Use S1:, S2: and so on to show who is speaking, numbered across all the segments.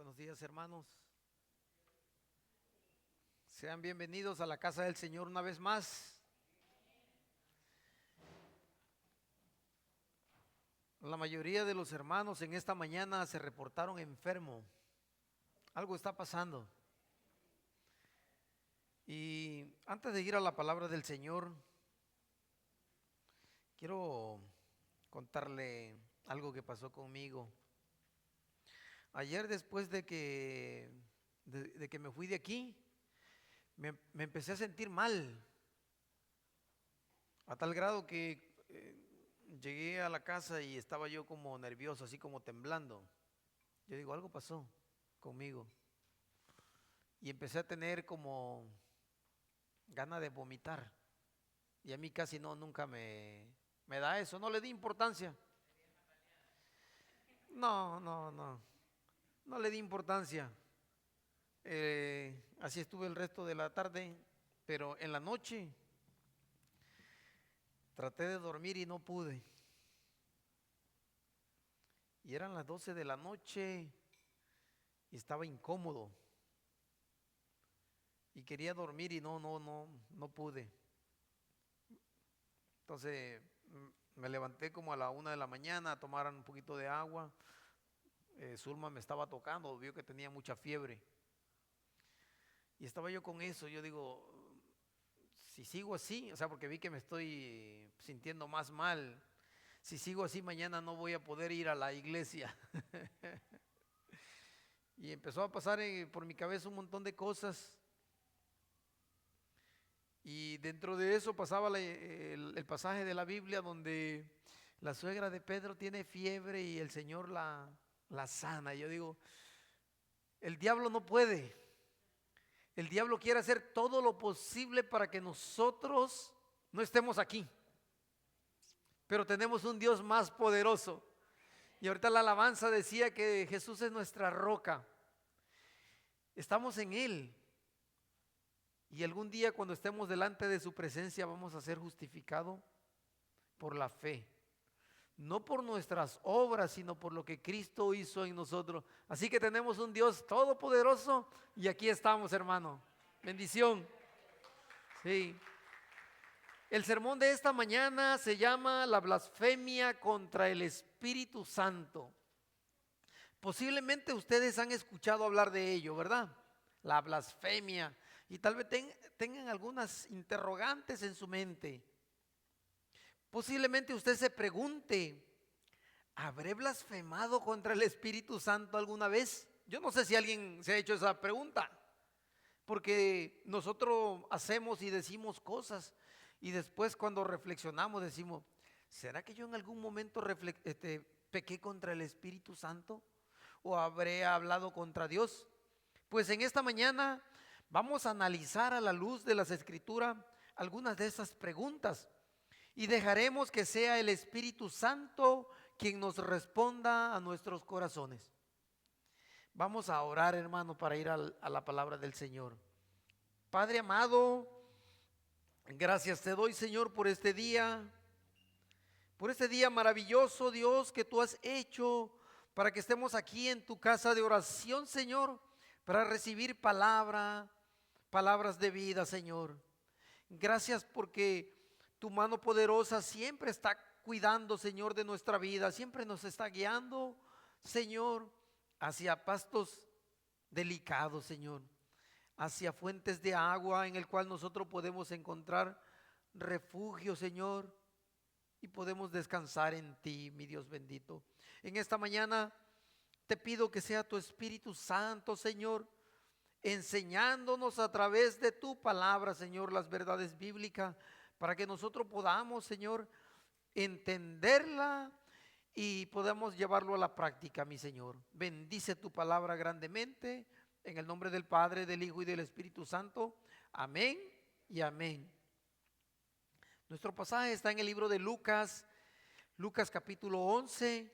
S1: Buenos días, hermanos. Sean bienvenidos a la casa del Señor una vez más. La mayoría de los hermanos en esta mañana se reportaron enfermos. Algo está pasando. Y antes de ir a la palabra del Señor, quiero contarle algo que pasó conmigo. Ayer, después de que me fui de aquí, me empecé a sentir mal, a tal grado que llegué a la casa y estaba yo como nervioso, así como temblando. Yo digo, algo pasó conmigo. Y empecé a tener como ganas de vomitar. Y a mí casi nunca me da eso, no le di importancia. No le di importancia. Así estuve el resto de la tarde, pero en la noche traté de dormir y no pude. Y eran las 12 de la noche y estaba incómodo. Y quería dormir y no pude. Entonces me levanté como a la 1 de la mañana a tomar un poquito de agua. Zulma me estaba tocando, vio que tenía mucha fiebre. Y estaba yo con eso, yo digo, si sigo así, o sea, porque vi que me estoy sintiendo más mal. Si sigo así, mañana no voy a poder ir a la iglesia. Y empezó a pasar por mi cabeza un montón de cosas. Y dentro de eso pasaba el pasaje de la Biblia donde la suegra de Pedro tiene fiebre y el Señor la sana. Y yo digo, el diablo no puede. El diablo quiere hacer todo lo posible para que nosotros no estemos aquí. Pero tenemos un Dios más poderoso. Y ahorita la alabanza decía que Jesús es nuestra roca. Estamos en Él. Y algún día cuando estemos delante de su presencia vamos a ser justificados por la fe. No por nuestras obras, sino por lo que Cristo hizo en nosotros. Así que tenemos un Dios todopoderoso y aquí estamos, hermano. Bendición. Sí. El sermón de esta mañana se llama la blasfemia contra el Espíritu Santo. Posiblemente ustedes han escuchado hablar de ello, ¿verdad? La blasfemia. Y tal vez tengan algunas interrogantes en su mente. Posiblemente usted se pregunte, ¿habré blasfemado contra el Espíritu Santo alguna vez? Yo no sé si alguien se ha hecho esa pregunta, porque nosotros hacemos y decimos cosas y después cuando reflexionamos decimos, ¿será que yo en algún momento pequé contra el Espíritu Santo? ¿O habré hablado contra Dios? Pues en esta mañana vamos a analizar a la luz de las Escrituras algunas de esas preguntas. Y dejaremos que sea el Espíritu Santo quien nos responda a nuestros corazones. Vamos a orar, hermano, para ir a la palabra del Señor. Padre amado, gracias te doy, Señor, por este día maravilloso, Dios, que tú has hecho para que estemos aquí en tu casa de oración, Señor, para recibir palabras de vida, Señor. Gracias porque tu mano poderosa siempre está cuidando, Señor, de nuestra vida. Siempre nos está guiando, Señor, hacia pastos delicados, Señor. Hacia fuentes de agua en el cual nosotros podemos encontrar refugio, Señor. Y podemos descansar en ti, mi Dios bendito. En esta mañana te pido que sea tu Espíritu Santo, Señor, enseñándonos a través de tu palabra, Señor, las verdades bíblicas, para que nosotros podamos, Señor, entenderla y podamos llevarlo a la práctica, mi Señor. Bendice tu palabra grandemente, en el nombre del Padre, del Hijo y del Espíritu Santo. Amén y amén. Nuestro pasaje está en el libro de Lucas capítulo 11,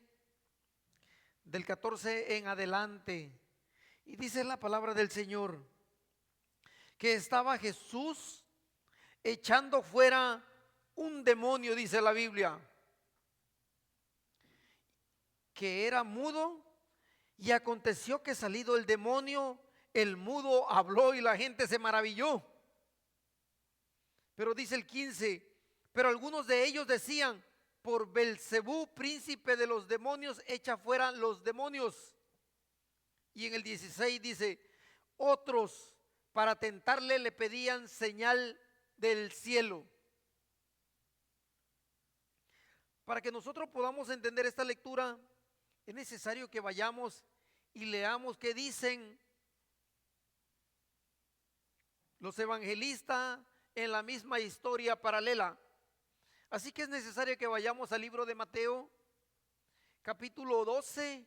S1: del 14 en adelante. Y dice la palabra del Señor, que estaba Jesús echando fuera un demonio, dice la Biblia, que era mudo Y aconteció que salido el demonio, el mudo habló y la gente se maravilló. Pero dice el 15, pero algunos de ellos decían, por Belcebú, príncipe de los demonios, echa fuera los demonios. Y en el 16 dice, otros para tentarle le pedían señal del cielo. Para que nosotros podamos entender esta lectura, es necesario que vayamos y leamos qué dicen los evangelistas en la misma historia paralela. Así que es necesario que vayamos al libro de Mateo, capítulo 12,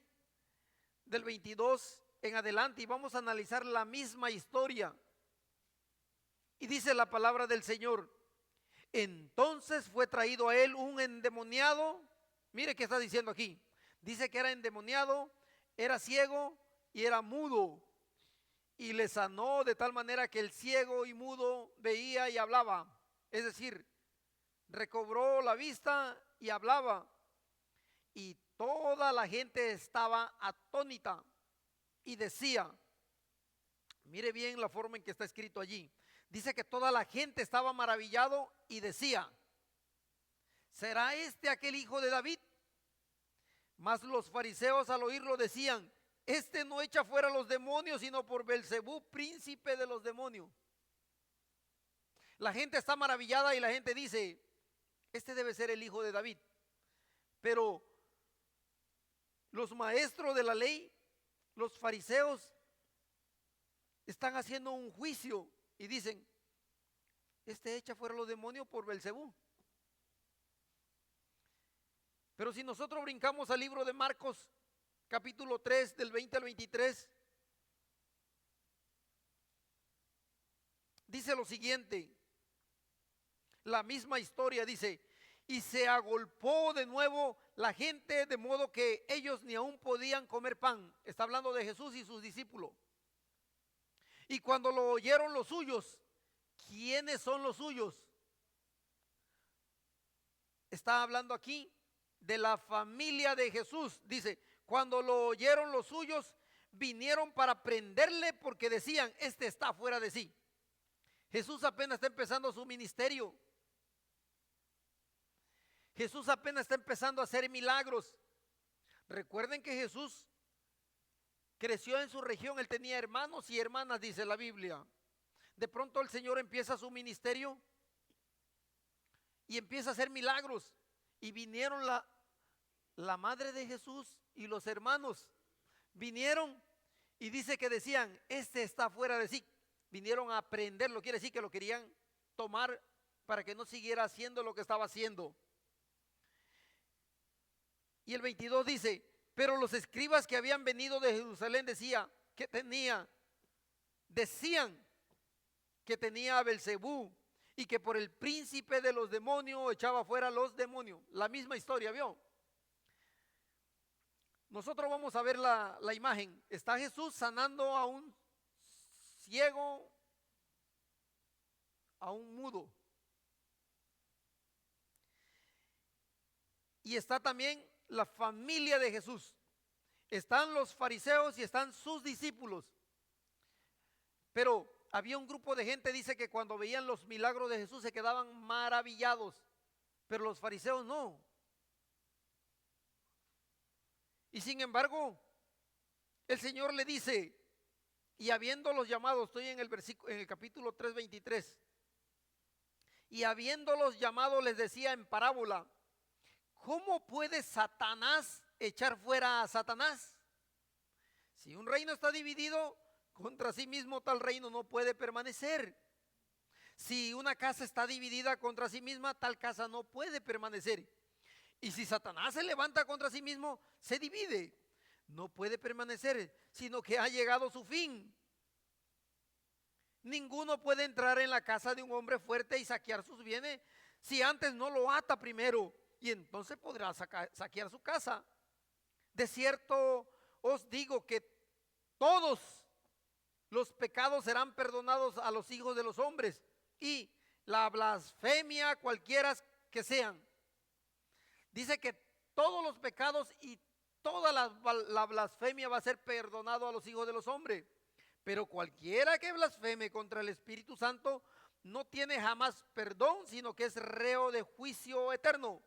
S1: del 22 en adelante, y vamos a analizar la misma historia. Y dice la palabra del Señor: entonces fue traído a él un endemoniado. Mire qué está diciendo aquí. Dice que era endemoniado, era ciego y era mudo. Y le sanó de tal manera que el ciego y mudo veía y hablaba. Es decir, recobró la vista y hablaba. Y toda la gente estaba atónita y decía, mire bien la forma en que está escrito allí. Dice que toda la gente estaba maravillado y decía, ¿será este aquel hijo de David? Mas los fariseos al oírlo decían, este no echa fuera los demonios, sino por Belcebú, príncipe de los demonios. La gente está maravillada y la gente dice, este debe ser el hijo de David. Pero los maestros de la ley, los fariseos, están haciendo un juicio y dicen, este echa fuera los demonios por Belcebú. Pero si nosotros brincamos al libro de Marcos, capítulo 3, del 20 al 23, dice lo siguiente, la misma historia dice, y se agolpó de nuevo la gente de modo que ellos ni aún podían comer pan. Está hablando de Jesús y sus discípulos. Y cuando lo oyeron los suyos, ¿quiénes son los suyos? Está hablando aquí de la familia de Jesús. Dice, cuando lo oyeron los suyos, vinieron para prenderle porque decían, este está fuera de sí. Jesús apenas está empezando su ministerio. Jesús apenas está empezando a hacer milagros. Recuerden que Jesús creció en su región, él tenía hermanos y hermanas, dice la Biblia. De pronto el Señor empieza su ministerio y empieza a hacer milagros. Y vinieron la madre de Jesús y los hermanos. Vinieron y dice que decían, este está fuera de sí. Vinieron a prenderlo, quiere decir que lo querían tomar para que no siguiera haciendo lo que estaba haciendo. Y el 22 dice, pero los escribas que habían venido de Jerusalén decían que tenía a Belcebú y que por el príncipe de los demonios echaba fuera los demonios. La misma historia, ¿vio? Nosotros vamos a ver la imagen. Está Jesús sanando a un ciego, a un mudo. Y está también la familia de Jesús. Están los fariseos y están sus discípulos. Pero había un grupo de gente, dice que cuando veían los milagros de Jesús se quedaban maravillados. Pero los fariseos no. Y sin embargo, el Señor le dice, y habiéndolos llamado, estoy en el capítulo 3, 23. Y habiéndolos llamado les decía en parábola, ¿cómo puede Satanás echar fuera a Satanás? Si un reino está dividido contra sí mismo, tal reino no puede permanecer. Si una casa está dividida contra sí misma, tal casa no puede permanecer. Y si Satanás se levanta contra sí mismo, se divide. No puede permanecer, sino que ha llegado su fin. Ninguno puede entrar en la casa de un hombre fuerte y saquear sus bienes si antes no lo ata primero, y entonces podrá saquear su casa. De cierto os digo que todos los pecados serán perdonados a los hijos de los hombres, y la blasfemia cualquiera que sean. Dice que todos los pecados y toda la blasfemia va a ser perdonado a los hijos de los hombres. Pero cualquiera que blasfeme contra el Espíritu Santo no tiene jamás perdón, sino que es reo de juicio eterno.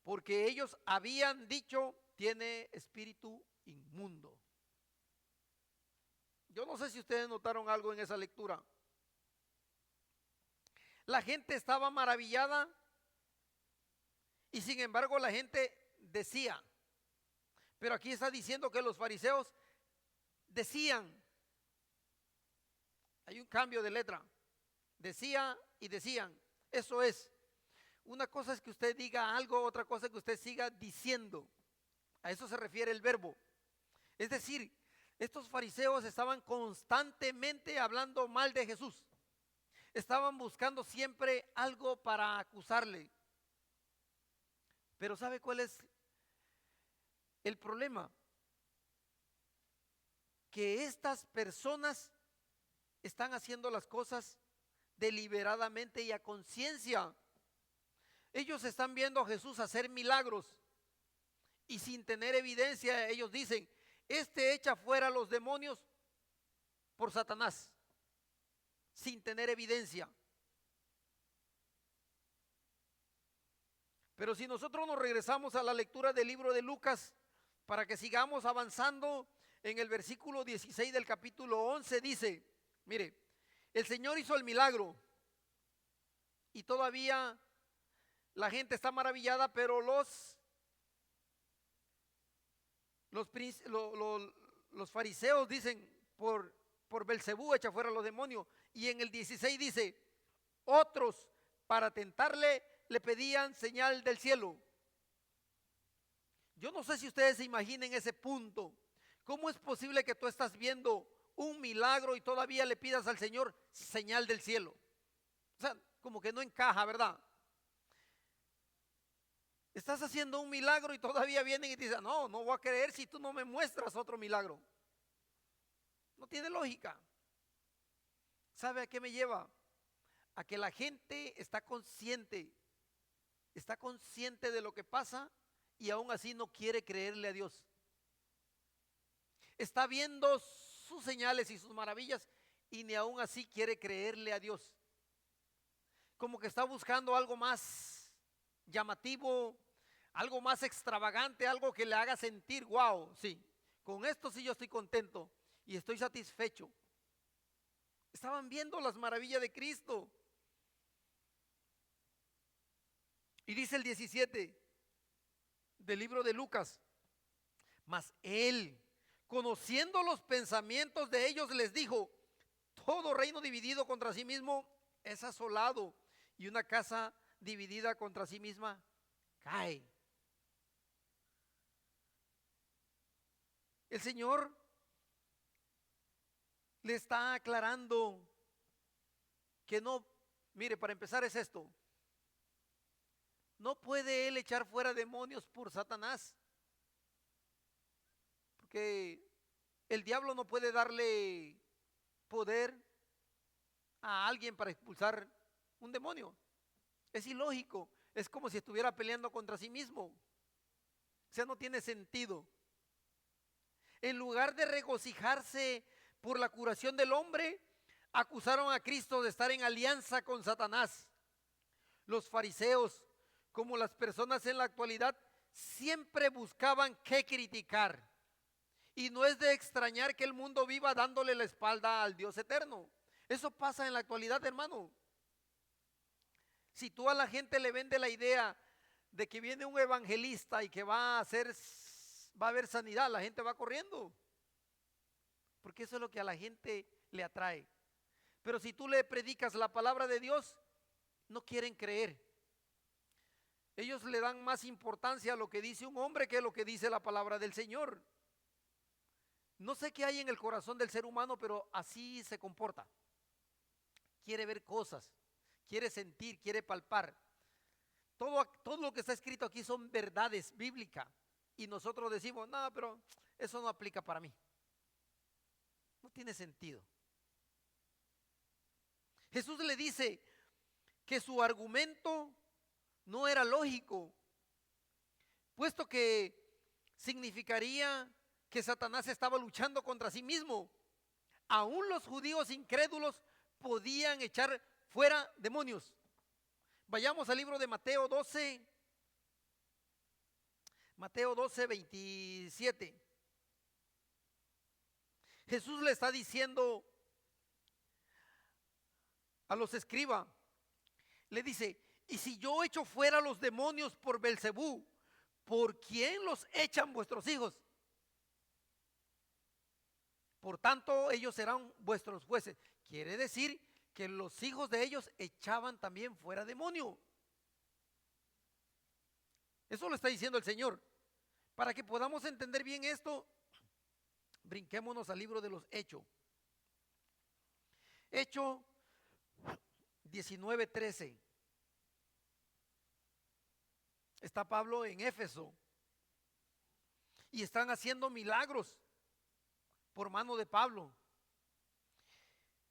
S1: Porque ellos habían dicho, tiene espíritu inmundo. Yo no sé si ustedes notaron algo en esa lectura. La gente estaba maravillada y sin embargo la gente decía, pero aquí está diciendo que los fariseos decían, hay un cambio de letra, decía y decían, eso es, una cosa es que usted diga algo, otra cosa es que usted siga diciendo, a eso se refiere el verbo. Es decir, estos fariseos estaban constantemente hablando mal de Jesús, estaban buscando siempre algo para acusarle. Pero ¿sabe cuál es el problema? Que estas personas están haciendo las cosas deliberadamente y a conciencia. Ellos están viendo a Jesús hacer milagros y sin tener evidencia ellos dicen, este echa fuera a los demonios por Satanás, sin tener evidencia. Pero si nosotros nos regresamos a la lectura del libro de Lucas, para que sigamos avanzando, en el versículo 16 del capítulo 11 dice, mire, el Señor hizo el milagro y todavía la gente está maravillada, pero los fariseos dicen, por Belcebú echa fuera a los demonios. Y en el 16 dice, otros para tentarle le pedían señal del cielo. Yo no sé si ustedes se imaginen ese punto. ¿Cómo es posible que tú estás viendo un milagro y todavía le pidas al Señor señal del cielo? O sea, como que no encaja, ¿verdad? Estás haciendo un milagro y todavía vienen y te dicen, no voy a creer si tú no me muestras otro milagro. No tiene lógica. ¿Sabe a qué me lleva? A que la gente está consciente de lo que pasa y aún así no quiere creerle a Dios. Está viendo sus señales y sus maravillas y ni aún así quiere creerle a Dios. Como que está buscando algo más llamativo, algo más extravagante, algo que le haga sentir, wow, sí, con esto sí yo estoy contento y estoy satisfecho. Estaban viendo las maravillas de Cristo. Y dice el 17 del libro de Lucas, mas él, conociendo los pensamientos de ellos, les dijo, todo reino dividido contra sí mismo es asolado, y una casa dividida contra sí misma cae. El Señor le está aclarando que no, mire, para empezar es esto, no puede él echar fuera demonios por Satanás, porque el diablo no puede darle poder a alguien para expulsar un demonio. Es ilógico, es como si estuviera peleando contra sí mismo. O sea, no tiene sentido. En lugar de regocijarse por la curación del hombre, acusaron a Cristo de estar en alianza con Satanás. Los fariseos, como las personas en la actualidad, siempre buscaban qué criticar. Y no es de extrañar que el mundo viva dándole la espalda al Dios eterno. Eso pasa en la actualidad, hermano. Si tú a la gente le vende la idea de que viene un evangelista y que va a haber sanidad, la gente va corriendo. Porque eso es lo que a la gente le atrae. Pero si tú le predicas la palabra de Dios, no quieren creer. Ellos le dan más importancia a lo que dice un hombre que a lo que dice la palabra del Señor. No sé qué hay en el corazón del ser humano, pero así se comporta. Quiere ver cosas, quiere sentir, quiere palpar. Todo lo que está escrito aquí son verdades bíblicas. Y nosotros decimos, no, pero eso no aplica para mí. No tiene sentido. Jesús le dice que su argumento no era lógico, puesto que significaría que Satanás estaba luchando contra sí mismo. Aún los judíos incrédulos podían echar fuera demonios. Vayamos al libro de Mateo 12, Mateo 12, 27. Jesús le está diciendo a los escribas, le dice, y si yo echo fuera los demonios por Belcebú, ¿por quién los echan vuestros hijos? Por tanto, ellos serán vuestros jueces. Quiere decir que los hijos de ellos echaban también fuera demonio. Eso lo está diciendo el Señor. Para que podamos entender bien esto, brinquémonos al libro de los Hechos. Hecho 19:13. Está Pablo en Éfeso y están haciendo milagros por mano de Pablo.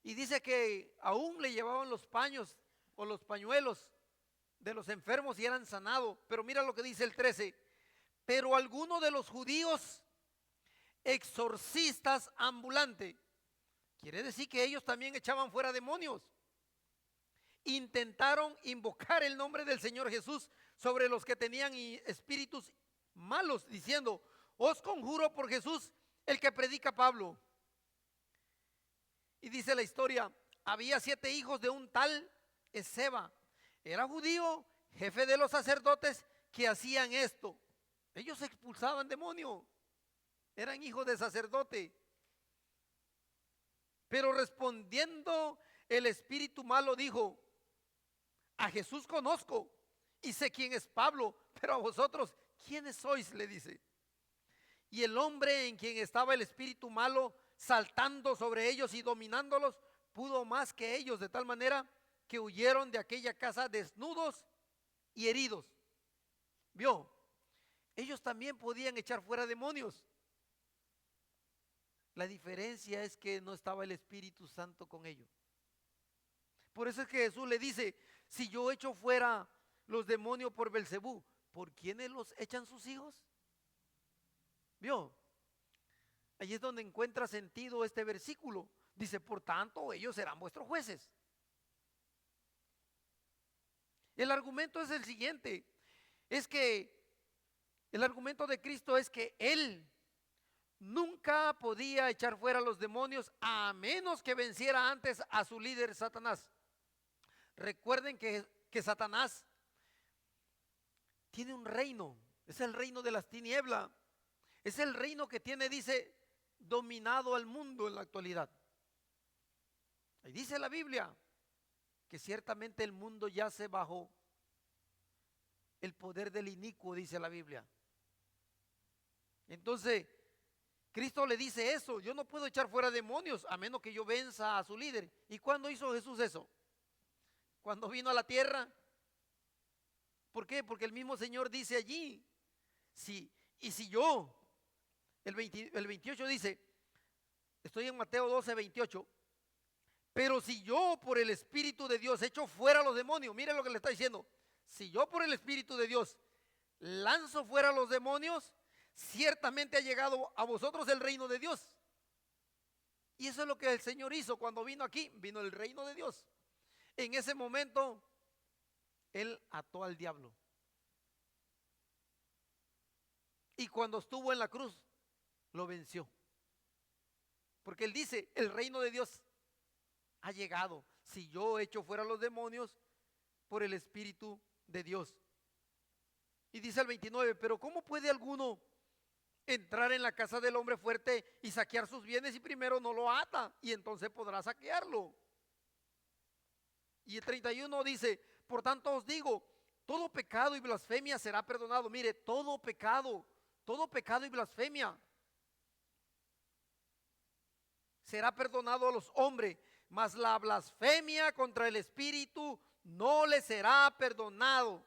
S1: Y dice que aún le llevaban los paños o los pañuelos de los enfermos y eran sanados. Pero mira lo que dice el 13. Pero algunos de los judíos exorcistas ambulantes, quiere decir que ellos también echaban fuera demonios, intentaron invocar el nombre del Señor Jesús sobre los que tenían espíritus malos, diciendo, os conjuro por Jesús, el que predica Pablo. Y dice la historia, había 7 hijos de un tal Esceva, era judío, jefe de los sacerdotes que hacían esto. Ellos expulsaban demonios, eran hijos de sacerdote. Pero respondiendo el espíritu malo dijo, a Jesús conozco y sé quién es Pablo, pero a vosotros, ¿quiénes sois?, le dice. Y el hombre en quien estaba el espíritu malo, saltando sobre ellos y dominándolos, pudo más que ellos, de tal manera que huyeron de aquella casa desnudos y heridos. ¿Vio? Ellos también podían echar fuera demonios. La diferencia es que no estaba el Espíritu Santo con ellos. Por eso es que Jesús le dice, si yo echo fuera los demonios por Belcebú, ¿por quiénes los echan sus hijos? ¿Vio? Ahí es donde encuentra sentido este versículo. Dice, por tanto, ellos serán vuestros jueces. El argumento es el siguiente, es que el argumento de Cristo es que Él nunca podía echar fuera los demonios a menos que venciera antes a su líder Satanás. Recuerden que Satanás tiene un reino, es el reino de las tinieblas, es el reino que tiene, dice, dominado al mundo en la actualidad. Y dice la Biblia que ciertamente el mundo yace bajo el poder del inicuo, dice la Biblia. Entonces, Cristo le dice eso, yo no puedo echar fuera demonios a menos que yo venza a su líder. ¿Y cuándo hizo Jesús eso? Cuando vino a la tierra. ¿Por qué? Porque el mismo Señor dice allí, y si yo, el 28 dice, estoy en Mateo 12, 28, pero si yo por el Espíritu de Dios echo fuera los demonios, mire lo que le está diciendo, si yo por el Espíritu de Dios lanzo fuera los demonios, ciertamente ha llegado a vosotros el reino de Dios. Y eso es lo que el Señor hizo cuando vino aquí, vino el reino de Dios. En ese momento, Él ató al diablo. Y cuando estuvo en la cruz, lo venció. Porque Él dice, el reino de Dios ha llegado si yo echo fuera los demonios por el Espíritu de Dios. Y dice el 29, pero ¿cómo puede alguno entrar en la casa del hombre fuerte y saquear sus bienes y primero no lo ata y entonces podrá saquearlo? Y el 31 dice, por tanto os digo, todo pecado y blasfemia será perdonado. Mire, todo pecado y blasfemia será perdonado a los hombres, mas la blasfemia contra el Espíritu no le será perdonado.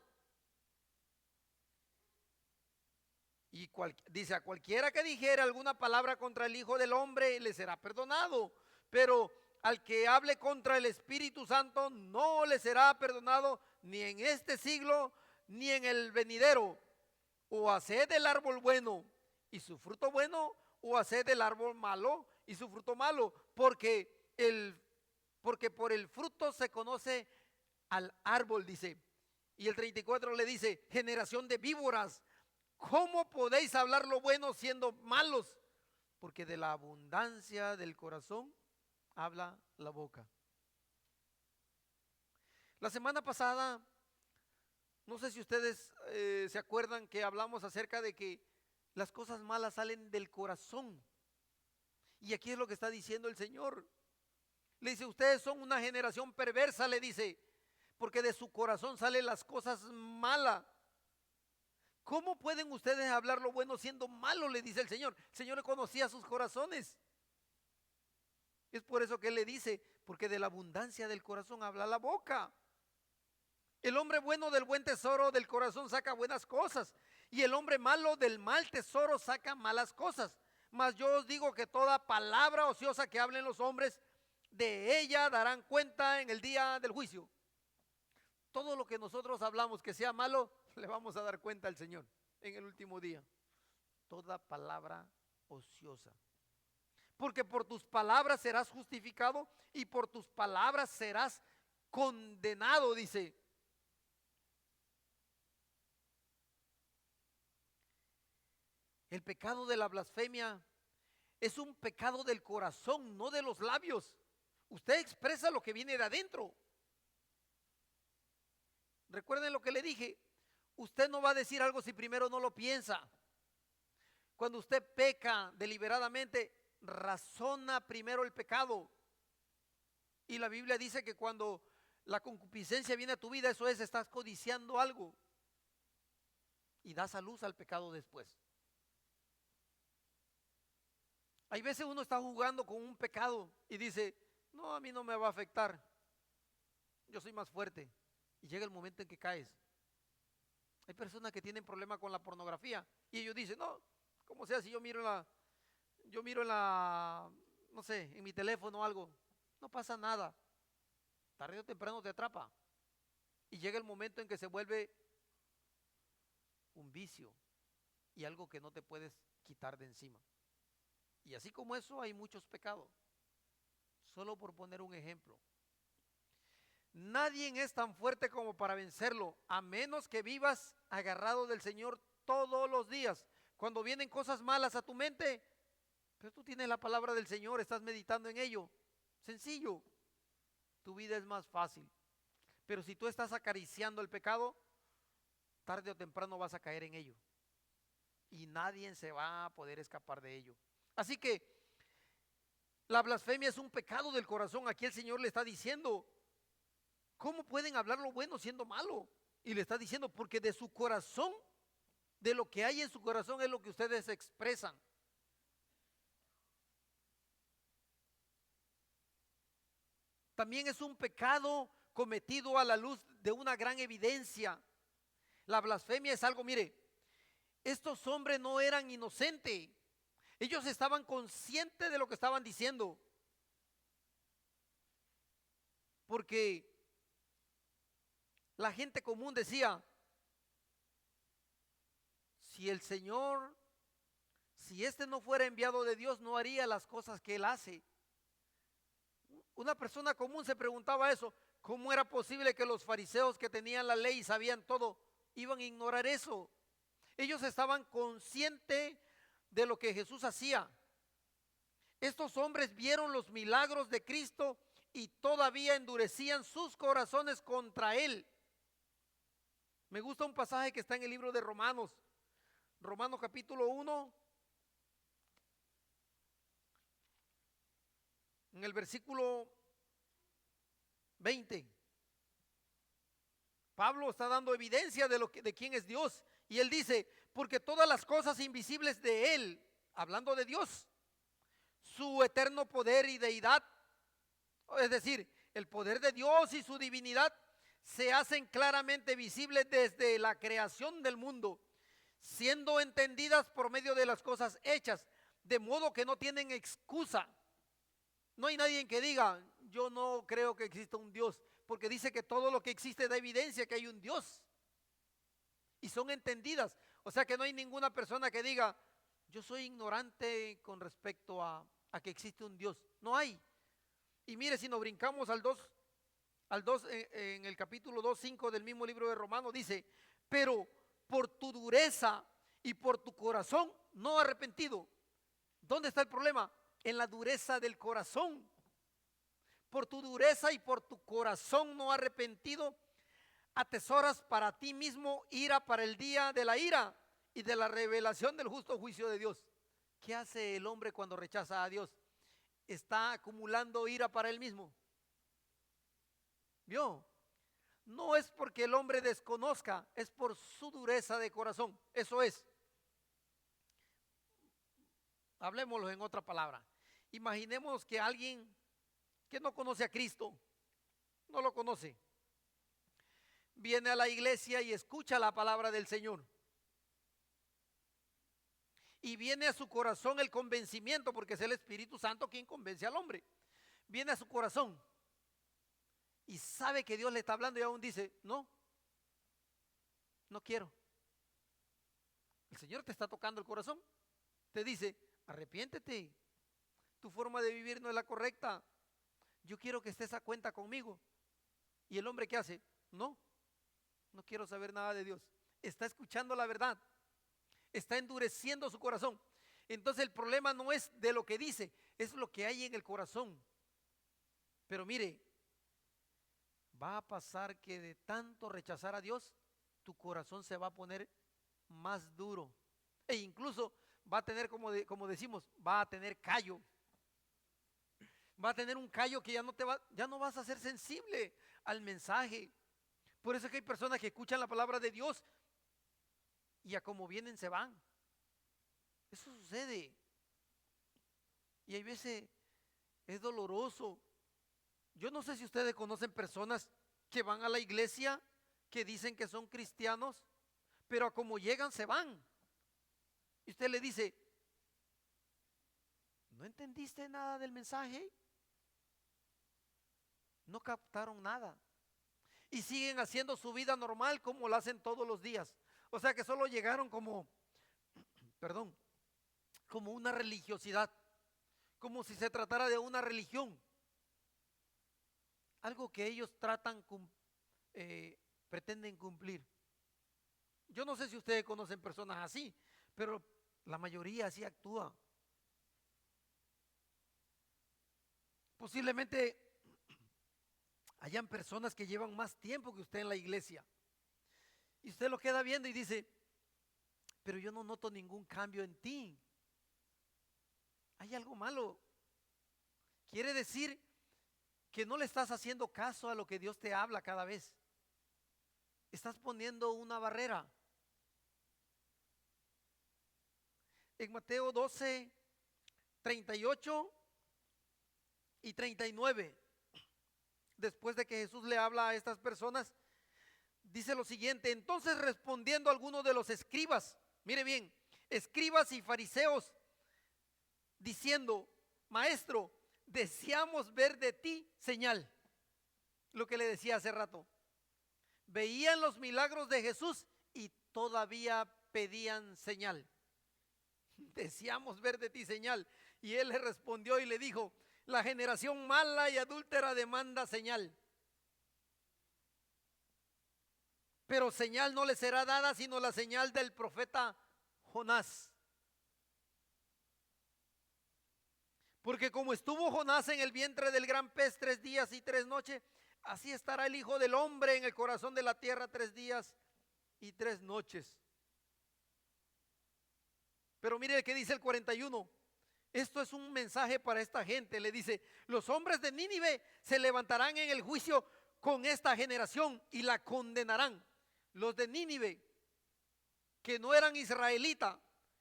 S1: Y dice, a cualquiera que dijere alguna palabra contra el Hijo del Hombre le será perdonado, pero al que hable contra el Espíritu Santo no le será perdonado ni en este siglo ni en el venidero. O haced el árbol bueno y su fruto bueno, o haced del árbol malo y su fruto malo, porque por el fruto se conoce al árbol, dice. Y el 34 le dice, generación de víboras, ¿cómo podéis hablar lo bueno siendo malos? Porque de la abundancia del corazón habla la boca. La semana pasada, no sé si ustedes se acuerdan que hablamos acerca de que las cosas malas salen del corazón. Y aquí es lo que está diciendo el Señor. Le dice, ustedes son una generación perversa, le dice, porque de su corazón salen las cosas malas. ¿Cómo pueden ustedes hablar lo bueno siendo malo? Le dice el Señor. El Señor conocía sus corazones. Es por eso que Él le dice, porque de la abundancia del corazón habla la boca. El hombre bueno del buen tesoro del corazón saca buenas cosas, y el hombre malo del mal tesoro saca malas cosas. Mas yo os digo que toda palabra ociosa que hablen los hombres, de ella darán cuenta en el día del juicio. Todo lo que nosotros hablamos que sea malo, le vamos a dar cuenta al Señor en el último día. Toda palabra ociosa. Porque por tus palabras serás justificado y por tus palabras serás condenado, dice. El pecado de la blasfemia es un pecado del corazón, no de los labios. Usted expresa lo que viene de adentro. Recuerden lo que le dije. Usted no va a decir algo si primero no lo piensa. Cuando usted peca deliberadamente, razona primero el pecado. Y la Biblia dice que cuando la concupiscencia viene a tu vida, eso es, estás codiciando algo. Y das a luz al pecado después. Hay veces uno está jugando con un pecado y dice, no, a mí no me va a afectar. Yo soy más fuerte. Y llega el momento en que caes. Hay personas que tienen problemas con la pornografía y ellos dicen, no, como sea, si yo miro en la, no sé, en mi teléfono o algo, no pasa nada. Tarde o temprano te atrapa. Y llega el momento en que se vuelve un vicio y algo que no te puedes quitar de encima. Y así como eso hay muchos pecados. Solo por poner un ejemplo. Nadie es tan fuerte como para vencerlo, a menos que vivas agarrado del Señor todos los días. Cuando vienen cosas malas a tu mente, pero tú tienes la palabra del Señor, estás meditando en ello. Sencillo. Tu vida es más fácil. Pero si tú estás acariciando el pecado, tarde o temprano vas a caer en ello. Y nadie se va a poder escapar de ello. Así que la blasfemia es un pecado del corazón. Aquí el Señor le está diciendo, ¿cómo pueden hablar lo bueno siendo malo? Y le está diciendo, porque de su corazón, de lo que hay en su corazón es lo que ustedes expresan. También es un pecado cometido a la luz de una gran evidencia. La blasfemia es algo, mire, estos hombres no eran inocentes. Ellos estaban conscientes de lo que estaban diciendo. Porque la gente común decía, si el Señor, si este no fuera enviado de Dios, no haría las cosas que Él hace. Una persona común se preguntaba eso, ¿cómo era posible que los fariseos que tenían la ley y sabían todo, iban a ignorar eso? Ellos estaban conscientes de lo que Jesús hacía. Estos hombres vieron los milagros de Cristo y todavía endurecían sus corazones contra Él. Me gusta un pasaje que está en el libro de Romanos, Romanos capítulo 1, en el versículo 20. Pablo está dando evidencia de quién es Dios. Y él dice, porque todas las cosas invisibles de Él, hablando de Dios, su eterno poder y deidad, es decir, el poder de Dios y su divinidad, se hacen claramente visibles desde la creación del mundo, siendo entendidas por medio de las cosas hechas, de modo que no tienen excusa. No hay nadie que diga, yo no creo que exista un Dios, porque dice que todo lo que existe da evidencia que hay un Dios. Y son entendidas. O sea que no hay ninguna persona que diga, yo soy ignorante con respecto a que existe un Dios. No hay. Y mire, si nos brincamos al 2 en el capítulo 2:5 del mismo libro de Romanos, dice, pero por tu dureza y por tu corazón no arrepentido. ¿Dónde está el problema? En la dureza del corazón. Por tu dureza y por tu corazón no arrepentido, atesoras para ti mismo ira para el día de la ira y de la revelación del justo juicio de Dios. ¿Qué hace el hombre cuando rechaza a Dios? Está acumulando ira para él mismo. ¿Vio? No es porque el hombre desconozca, es por su dureza de corazón. Eso es. Hablemoslo en otra palabra. Imaginemos que alguien que no conoce a Cristo, no lo conoce, viene a la iglesia y escucha la palabra del Señor. Y viene a su corazón el convencimiento, porque es el Espíritu Santo quien convence al hombre. Viene a su corazón y sabe que Dios le está hablando y aún dice, no, no quiero. El Señor te está tocando el corazón. Te dice, arrepiéntete. Tu forma de vivir no es la correcta. Yo quiero que estés a cuenta conmigo. ¿Y el hombre qué hace? No, no quiero saber nada de Dios. Está escuchando la verdad. Está endureciendo su corazón. Entonces el problema no es de lo que dice, es lo que hay en el corazón. Pero mire, va a pasar que de tanto rechazar a Dios, tu corazón se va a poner más duro. E incluso va a tener, como decimos, va a tener callo. Va a tener un callo que ya no vas a ser sensible al mensaje. Por eso es que hay personas que escuchan la palabra de Dios y a como vienen se van. Eso sucede. Y hay veces es doloroso. Yo no sé si ustedes conocen personas que van a la iglesia, que dicen que son cristianos, pero a como llegan se van. Y usted le dice, ¿no entendiste nada del mensaje? No captaron nada. Y siguen haciendo su vida normal como la hacen todos los días. O sea que solo llegaron perdón, como una religiosidad, como si se tratara de una religión. Algo que ellos pretenden cumplir. Yo no sé si ustedes conocen personas así, pero la mayoría así actúa. Posiblemente hayan personas que llevan más tiempo que usted en la iglesia. Y usted lo queda viendo y dice, pero yo no noto ningún cambio en ti. Hay algo malo. Quiere decir que no le estás haciendo caso a lo que Dios te habla cada vez. Estás poniendo una barrera. En Mateo 12, 38 y 39, después de que Jesús le habla a estas personas, dice lo siguiente: entonces respondiendo algunos de los escribas, mire bien, escribas y fariseos, diciendo, maestro, deseamos ver de ti señal. Lo que le decía hace rato. Veían los milagros de Jesús y todavía pedían señal. Deseamos ver de ti señal. Y él le respondió y le dijo, la generación mala y adúltera demanda señal. Pero señal no le será dada sino la señal del profeta Jonás. Porque como estuvo Jonás en el vientre del gran pez 3 días y 3 noches, así estará el Hijo del Hombre en el corazón de la tierra 3 días y 3 noches. Pero mire que dice el 41. Esto es un mensaje para esta gente. Le dice, los hombres de Nínive se levantarán en el juicio con esta generación y la condenarán. Los de Nínive, que no eran israelitas,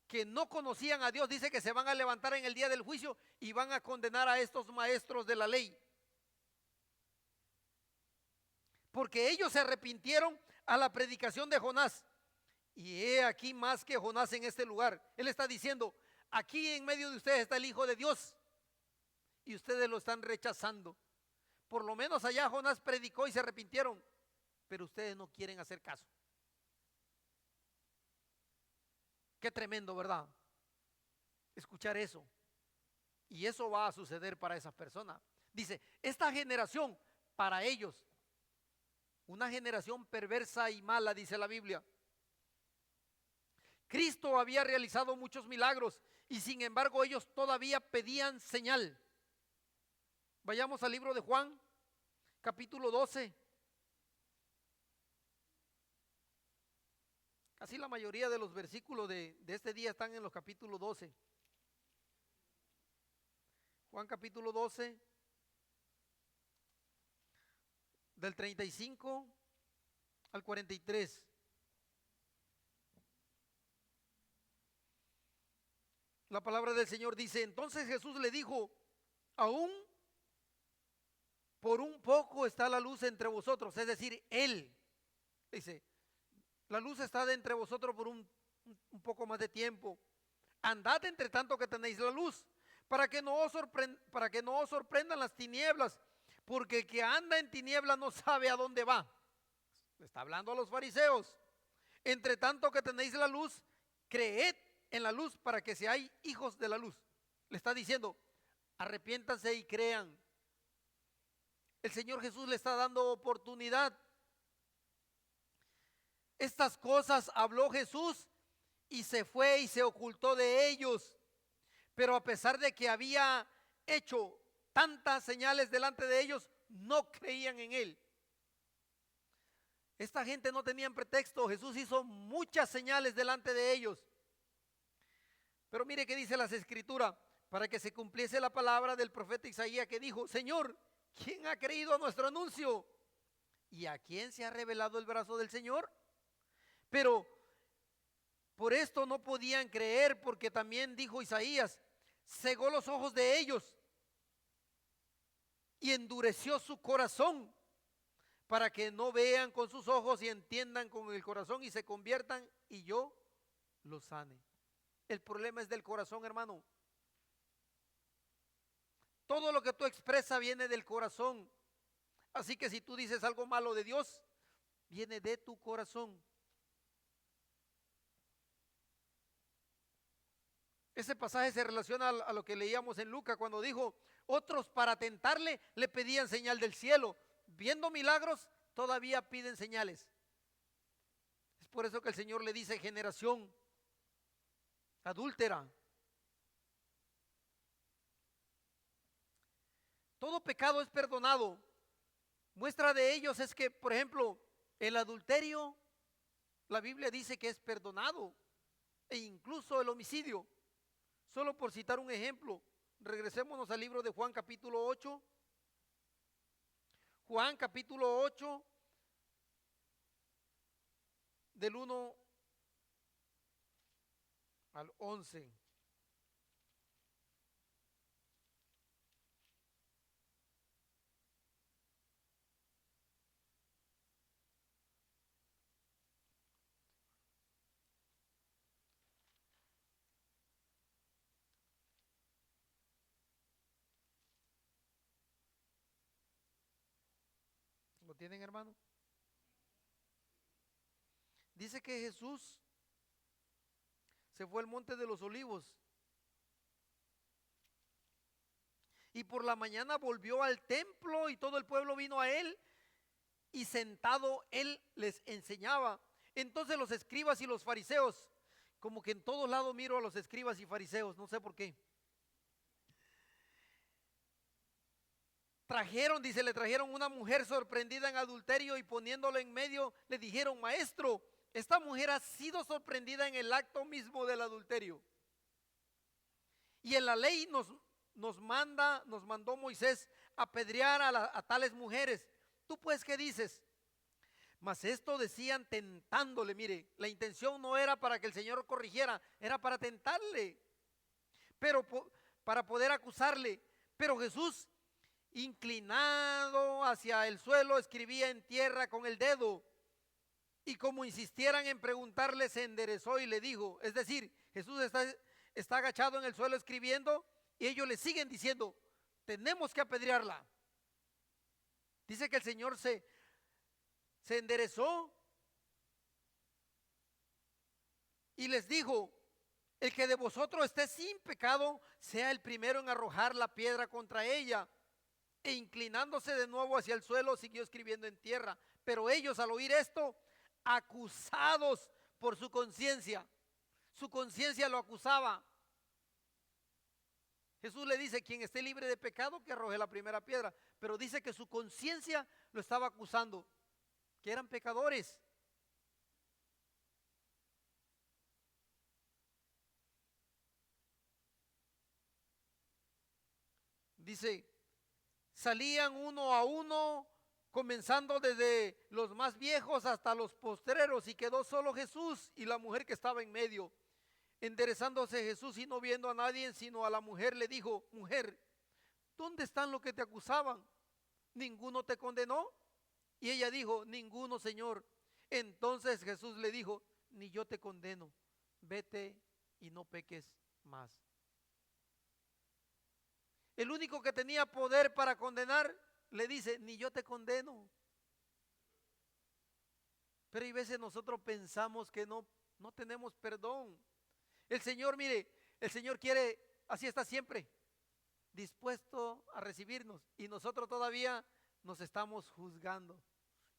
S1: que no conocían a Dios, dice que se van a levantar en el día del juicio y van a condenar a estos maestros de la ley. Porque ellos se arrepintieron a la predicación de Jonás. Y he aquí más que Jonás en este lugar. Él está diciendo, aquí en medio de ustedes está el Hijo de Dios y ustedes lo están rechazando. Por lo menos allá Jonás predicó y se arrepintieron, pero ustedes no quieren hacer caso. Qué tremendo, ¿verdad? escuchar eso. Y eso va a suceder para esas personas. Dice, esta generación, para ellos, una generación perversa y mala, dice la Biblia. Cristo había realizado muchos milagros y sin embargo ellos todavía pedían señal. Vayamos al libro de Juan, capítulo 12. Casi la mayoría de los versículos de este día están en los capítulos 12. Juan capítulo 12, del 35 al 43. La palabra del Señor dice, entonces Jesús le dijo, aún por un poco está la luz entre vosotros, es decir, Él, dice, la luz está de entre vosotros por un poco más de tiempo. Andad entre tanto que tenéis la luz, para que no os sorprendan las tinieblas, porque el que anda en tinieblas no sabe a dónde va. Le está hablando a los fariseos. Entre tanto que tenéis la luz, creed en la luz para que seáis hijos de la luz. Le está diciendo, arrepiéntanse y crean. El Señor Jesús le está dando oportunidad. Estas cosas habló Jesús y se fue y se ocultó de ellos. Pero a pesar de que había hecho tantas señales delante de ellos, no creían en Él. Esta gente no tenía pretexto. Jesús hizo muchas señales delante de ellos. Pero mire qué dice las Escrituras, para que se cumpliese la palabra del profeta Isaías que dijo, Señor, ¿quién ha creído a nuestro anuncio? ¿Y a quién se ha revelado el brazo del Señor? Pero por esto no podían creer, porque también dijo Isaías, cegó los ojos de ellos y endureció su corazón, para que no vean con sus ojos y entiendan con el corazón y se conviertan y yo los sane. El problema es del corazón, hermano. Todo lo que tú expresas viene del corazón. Así que si tú dices algo malo de Dios, viene de tu corazón. Ese pasaje se relaciona a lo que leíamos en Lucas cuando dijo, otros para tentarle le pedían señal del cielo. Viendo milagros, todavía piden señales. Es por eso que el Señor le dice, generación adúltera. Todo pecado es perdonado. Muestra de ellos es que, por ejemplo, el adulterio, la Biblia dice que es perdonado, e incluso el homicidio. Solo por citar un ejemplo, regresémonos al libro de Juan capítulo 8. Juan capítulo 8, del 1 al 11. ¿Lo tienen, hermano? Dice que Jesús se fue al monte de los olivos y por la mañana volvió al templo y todo el pueblo vino a él y sentado él les enseñaba. Entonces los escribas y los fariseos, como que en todos lados miro a los escribas y fariseos, no sé por qué. Le trajeron una mujer sorprendida en adulterio y poniéndolo en medio le dijeron, maestro, esta mujer ha sido sorprendida en el acto mismo del adulterio. Y en la ley nos mandó Moisés apedrear a tales mujeres. ¿Tú pues qué dices? Mas esto decían tentándole. Mire, la intención no era para que el Señor corrigiera, era para tentarle, pero para poder acusarle. Pero Jesús, inclinado hacia el suelo, escribía en tierra con el dedo. Y como insistieran en preguntarle, se enderezó y le dijo, es decir, Jesús está agachado en el suelo escribiendo y ellos le siguen diciendo, tenemos que apedrearla. Dice que el Señor se enderezó y les dijo, El que de vosotros esté sin pecado, sea el primero en arrojar la piedra contra ella. E inclinándose de nuevo hacia el suelo, siguió escribiendo en tierra. Pero ellos, al oír esto, acusados por su conciencia lo acusaba. Jesús le dice: quien esté libre de pecado, que arroje la primera piedra. Pero dice que su conciencia lo estaba acusando, que eran pecadores. Dice: salían uno a uno, comenzando desde los más viejos hasta los postreros, y quedó solo Jesús y la mujer que estaba en medio. Enderezándose Jesús y no viendo a nadie sino a la mujer, le dijo: mujer, ¿dónde están los que te acusaban? ¿Ninguno te condenó? Y ella dijo: ninguno, Señor. Entonces Jesús le dijo: ni yo te condeno, vete y no peques más. El único que tenía poder para condenar le dice: ni yo te condeno. Pero hay veces nosotros pensamos que no tenemos perdón. El Señor, mire, el Señor quiere, así está siempre, dispuesto a recibirnos, y nosotros todavía nos estamos juzgando.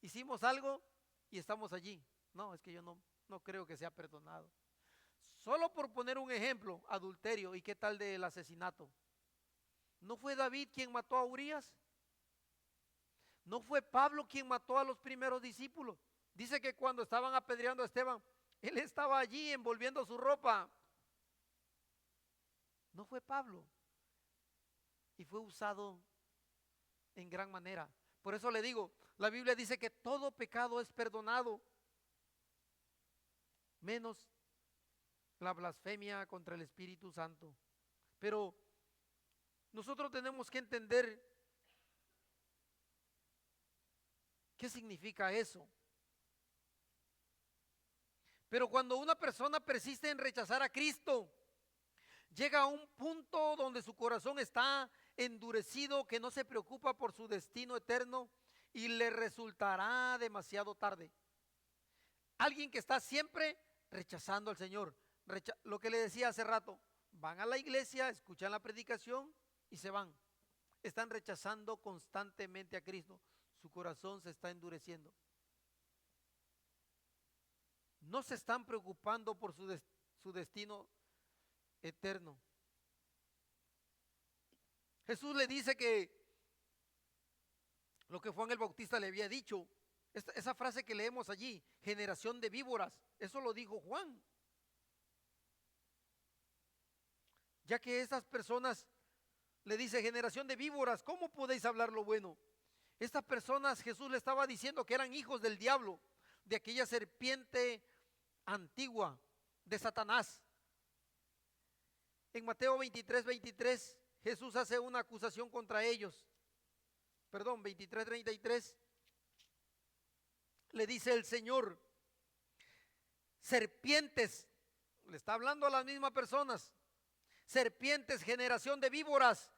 S1: Hicimos algo y estamos allí. No, es que yo no creo que sea perdonado. Solo por poner un ejemplo: adulterio. ¿Y qué tal del asesinato? ¿No fue David quien mató a Urías? ¿No fue Pablo quien mató a los primeros discípulos? Dice que cuando estaban apedreando a Esteban, él estaba allí envolviendo su ropa. No fue Pablo. Y fue usado en gran manera. Por eso le digo, la Biblia dice que todo pecado es perdonado, menos la blasfemia contra el Espíritu Santo. Pero nosotros tenemos que entender qué significa eso. Pero cuando una persona persiste en rechazar a Cristo, llega a un punto donde su corazón está endurecido, que no se preocupa por su destino eterno, y le resultará demasiado tarde. Alguien que está siempre rechazando al Señor. Lo que le decía hace rato: van a la iglesia, escuchan la predicación y se van. Están rechazando constantemente a Cristo. Su corazón se está endureciendo. No se están preocupando por su destino eterno. Jesús le dice que lo que Juan el Bautista le había dicho, esa frase que leemos allí: generación de víboras, eso lo dijo Juan. Ya que estas personas, le dice: generación de víboras, ¿cómo podéis hablar lo bueno? Estas personas, Jesús le estaba diciendo que eran hijos del diablo, de aquella serpiente antigua, de Satanás. En Mateo 23:23, Jesús hace una acusación contra ellos. Perdón, 23:33, le dice el Señor: serpientes, le está hablando a las mismas personas: serpientes, generación de víboras,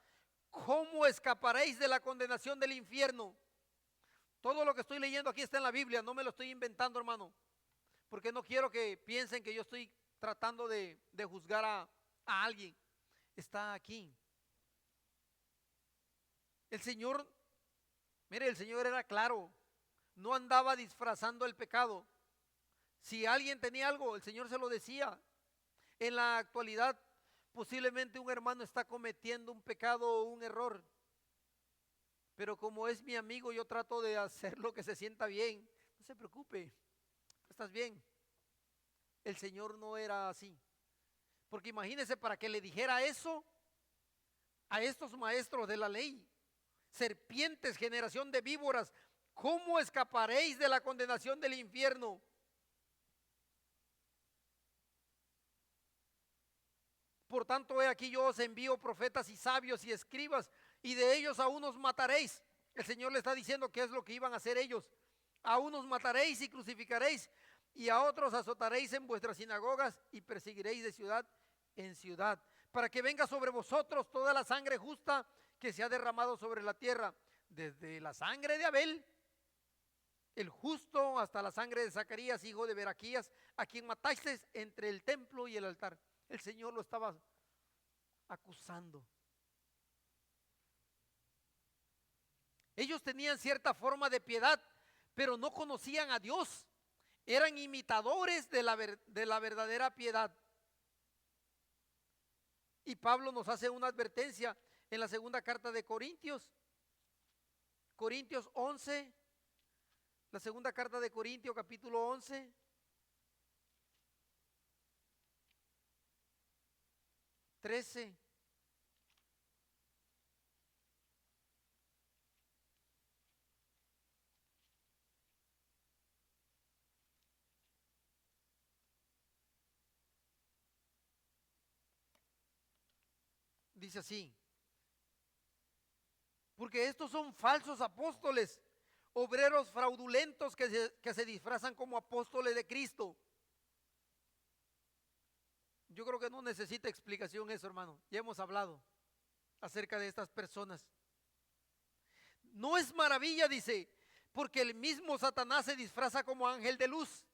S1: ¿cómo escaparéis de la condenación del infierno? Todo lo que estoy leyendo aquí está en la Biblia, no me lo estoy inventando, hermano, porque no quiero que piensen que yo estoy tratando de juzgar a alguien. Está aquí. El Señor, mire, el Señor era claro, no andaba disfrazando el pecado. Si alguien tenía algo, el Señor se lo decía. En la actualidad, posiblemente un hermano está cometiendo un pecado o un error, pero como es mi amigo, yo trato de hacer lo que se sienta bien. No se preocupe, estás bien. El Señor no era así, porque imagínese, para que le dijera eso a estos maestros de la ley: serpientes, generación de víboras, ¿cómo escaparéis de la condenación del infierno? Por tanto, he aquí, yo os envío profetas y sabios y escribas, y de ellos a unos mataréis. El Señor le está diciendo qué es lo que iban a hacer ellos. A unos mataréis y crucificaréis, y a otros azotaréis en vuestras sinagogas y perseguiréis de ciudad en ciudad, para que venga sobre vosotros toda la sangre justa que se ha derramado sobre la tierra, desde la sangre de Abel, el justo, hasta la sangre de Zacarías, hijo de Beraquías, a quien matasteis entre el templo y el altar. el Señor lo estaba acusando. Ellos tenían cierta forma de piedad, pero no conocían a Dios. Eran imitadores de la verdadera piedad. Y Pablo nos hace una advertencia en la segunda carta de Corintios, Corintios 11, la segunda carta de Corintios, capítulo 11, trece. Dice así: porque estos son falsos apóstoles, obreros fraudulentos que se disfrazan como apóstoles de Cristo. Yo creo que no necesita explicación eso, hermano. Ya hemos hablado acerca de estas personas. No es maravilla, dice, porque el mismo Satanás se disfraza como ángel de luz.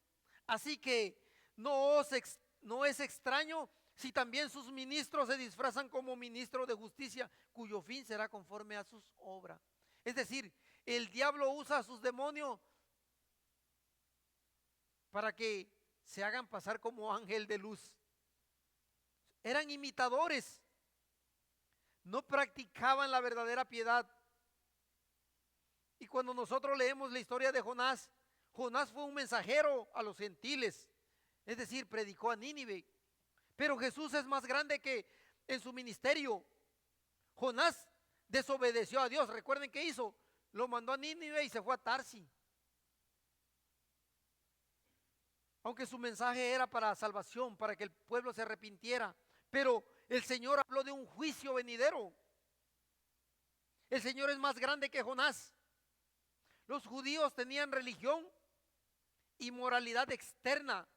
S1: Así que no es extraño si también sus ministros se disfrazan como ministros de justicia, cuyo fin será conforme a sus obras. Es decir, el diablo usa a sus demonios para que se hagan pasar como ángel de luz. Eran imitadores, no practicaban la verdadera piedad. Y cuando nosotros leemos la historia de Jonás, Jonás fue un mensajero a los gentiles, es decir, predicó a Nínive. Pero Jesús es más grande que en su ministerio. Jonás desobedeció a Dios. Recuerden qué hizo. Lo mandó a Nínive y se fue a Tarsi. Aunque su mensaje era para salvación, para que el pueblo se arrepintiera. Pero el Señor habló de un juicio venidero. El Señor es más grande que Jonás. Los judíos tenían religión y moralidad externa.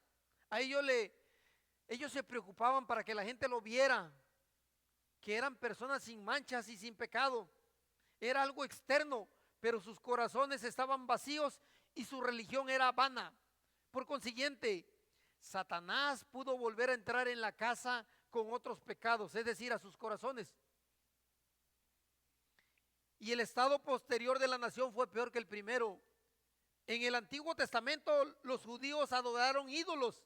S1: A ellos se preocupaban para que la gente lo viera, que eran personas sin manchas y sin pecado. Era algo externo, pero sus corazones estaban vacíos y su religión era vana. Por consiguiente, Satanás pudo volver a entrar en la casa con otros pecados, es decir, a sus corazones. Y el estado posterior de la nación fue peor que el primero. En el Antiguo Testamento los judíos adoraron ídolos.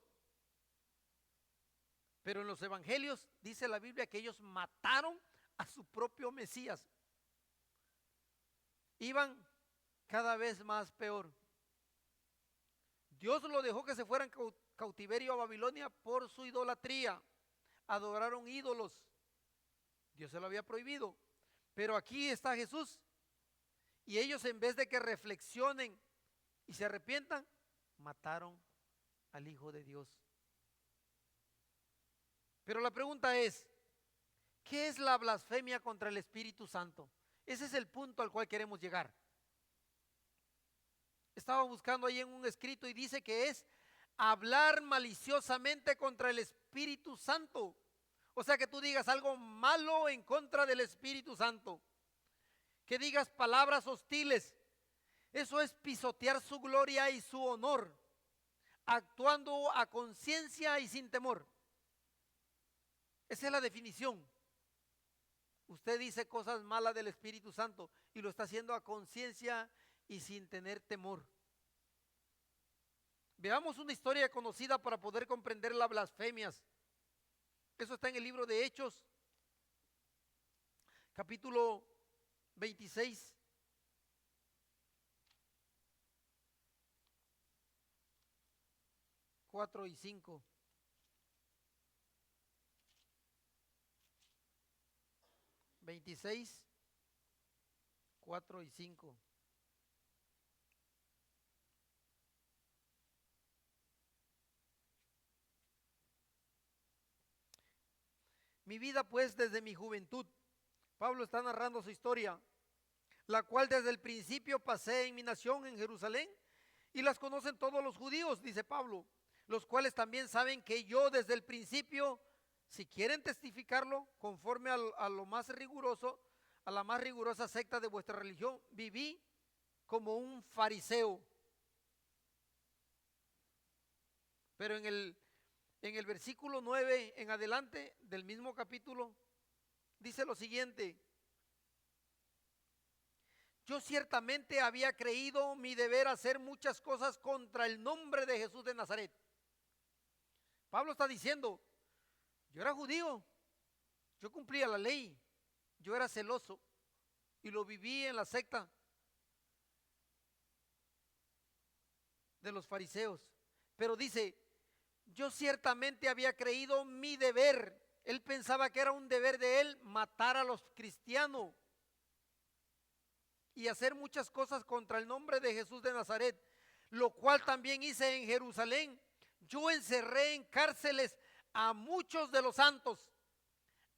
S1: Pero en los evangelios dice la Biblia que ellos mataron a su propio Mesías. Iban cada vez más peor. Dios lo dejó que se fueran cautiverio a Babilonia por su idolatría. Adoraron ídolos. Dios se lo había prohibido. Pero aquí está Jesús. Y ellos, en vez de que reflexionen y se arrepientan, mataron al Hijo de Dios. Pero la pregunta es, ¿qué es la blasfemia contra el Espíritu Santo? Ese es el punto al cual queremos llegar. Estaba buscando ahí en un escrito y dice que es hablar maliciosamente contra el Espíritu Santo. O sea, que tú digas algo malo en contra del Espíritu Santo, que digas palabras hostiles. Eso es pisotear su gloria y su honor, actuando a conciencia y sin temor. Esa es la definición. Usted dice cosas malas del Espíritu Santo y lo está haciendo a conciencia y sin tener temor. Veamos una historia conocida para poder comprender las blasfemias. Eso está en el libro de Hechos, capítulo 26. Cuatro y 5. Veintiséis, 4 y 5. Mi vida pues desde mi juventud, Pablo está narrando su historia, la cual desde el principio pasé en mi nación en Jerusalén, y las conocen todos los judíos, dice Pablo, los cuales también saben que yo desde el principio, si quieren testificarlo, conforme a lo más riguroso, a la más rigurosa secta de vuestra religión, viví como un fariseo. Pero en en el versículo 9 en adelante del mismo capítulo, dice lo siguiente: yo ciertamente había creído mi deber hacer muchas cosas contra el nombre de Jesús de Nazaret. Pablo está diciendo, yo era judío, yo cumplía la ley, yo era celoso y lo viví en la secta de los fariseos. Pero dice, yo ciertamente había creído mi deber. Él pensaba que era un deber de él matar a los cristianos y hacer muchas cosas contra el nombre de Jesús de Nazaret, lo cual también hice en Jerusalén. Yo encerré en cárceles a muchos de los santos,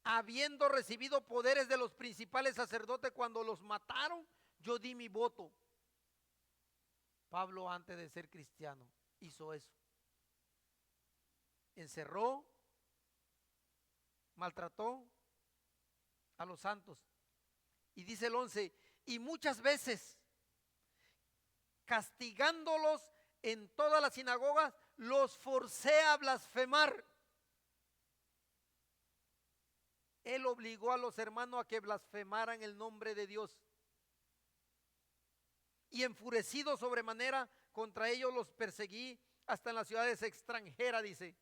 S1: habiendo recibido poderes de los principales sacerdotes. Cuando los mataron, yo di mi voto. Pablo, antes de ser cristiano, hizo eso. Encerró, maltrató a los santos. Y dice el 11, y muchas veces, castigándolos en todas las sinagogas, los forcé a blasfemar. Él obligó a los hermanos a que blasfemaran el nombre de Dios. Y enfurecido sobremanera contra ellos los perseguí hasta en las ciudades extranjeras, dice.